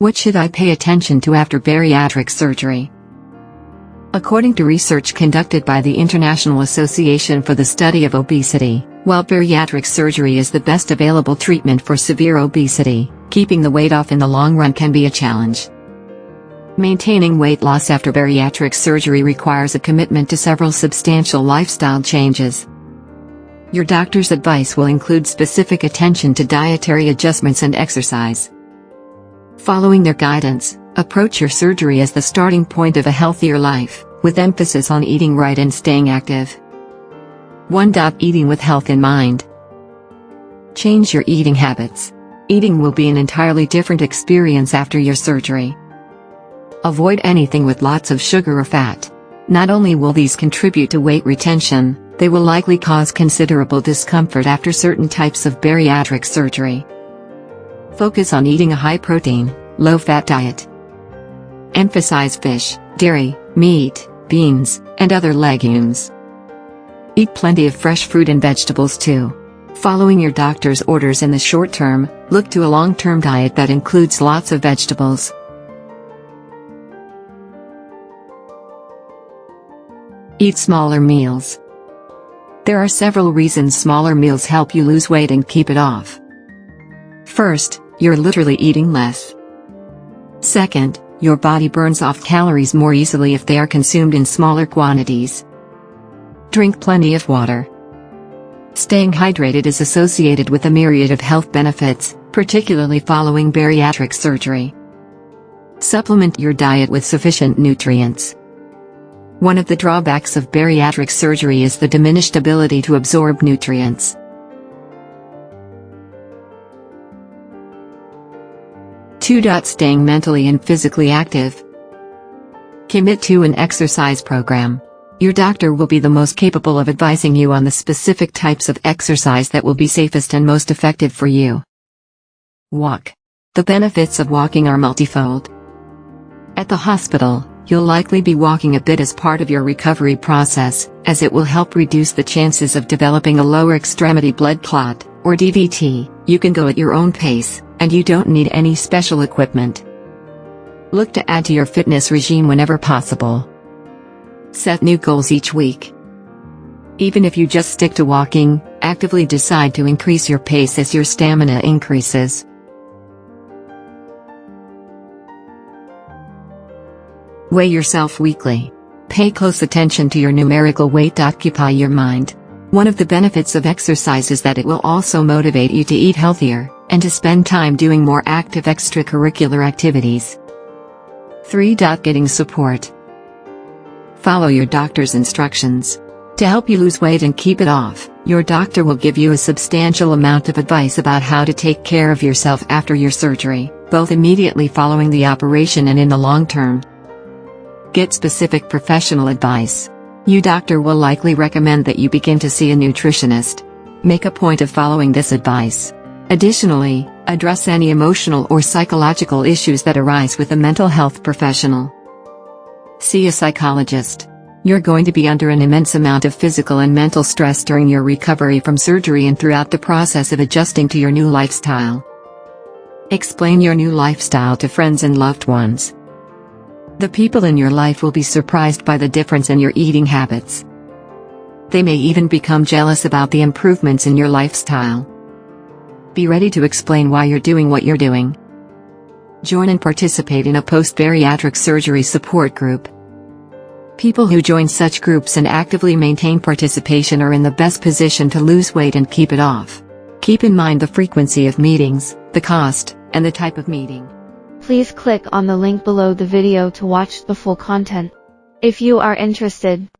What should I pay attention to after bariatric surgery? According to research conducted by the International Association for the Study of Obesity, while bariatric surgery is the best available treatment for severe obesity, keeping the weight off in the long run can be a challenge. Maintaining weight loss after bariatric surgery requires a commitment to several substantial lifestyle changes. Your doctor's advice will include specific attention to dietary adjustments and exercise. Following their guidance, approach your surgery as the starting point of a healthier life, with emphasis on eating right and staying active. 1. Eating with health in mind. Change your eating habits. Eating will be an entirely different experience after your surgery. Avoid anything with lots of sugar or fat. Not only will these contribute to weight retention, they will likely cause considerable discomfort after certain types of bariatric surgery. Focus on eating a high-protein, low-fat diet. Emphasize fish, dairy, meat, beans, and other legumes. Eat plenty of fresh fruit and vegetables too. Following your doctor's orders in the short term, look to a long-term diet that includes lots of vegetables. Eat smaller meals. There are several reasons smaller meals help you lose weight and keep it off. First, you're literally eating less. Second, your body burns off calories more easily if they are consumed in smaller quantities. Drink plenty of water. Staying hydrated is associated with a myriad of health benefits, particularly following bariatric surgery. Supplement your diet with sufficient nutrients. One of the drawbacks of bariatric surgery is the diminished ability to absorb nutrients. 2. Staying mentally and physically active. Commit to an exercise program. Your doctor will be the most capable of advising you on the specific types of exercise that will be safest and most effective for you. Walk. The benefits of walking are multifold. At the hospital, you'll likely be walking a bit as part of your recovery process, as it will help reduce the chances of developing a lower extremity blood clot, or DVT. You can go at your own pace, and you don't need any special equipment. Look to add to your fitness regime whenever possible. Set new goals each week. Even if you just stick to walking, actively decide to increase your pace as your stamina increases. Weigh yourself weekly. Pay close attention to your numerical weight. Occupy your mind. One of the benefits of exercise is that it will also motivate you to eat healthier, and to spend time doing more active extracurricular activities. 3. Getting support. Follow your doctor's instructions. To help you lose weight and keep it off, your doctor will give you a substantial amount of advice about how to take care of yourself after your surgery, both immediately following the operation and in the long term. Get specific professional advice. Your doctor will likely recommend that you begin to see a nutritionist. Make a point of following this advice. Additionally, address any emotional or psychological issues that arise with a mental health professional. See a psychologist. You're going to be under an immense amount of physical and mental stress during your recovery from surgery and throughout the process of adjusting to your new lifestyle. Explain your new lifestyle to friends and loved ones. The people in your life will be surprised by the difference in your eating habits. They may even become jealous about the improvements in your lifestyle. Be ready to explain why you're doing what you're doing. Join and participate in a post-bariatric surgery support group. People who join such groups and actively maintain participation are in the best position to lose weight and keep it off. Keep in mind the frequency of meetings, the cost, and the type of meeting. Please click on the link below the video to watch the full content. If you are interested,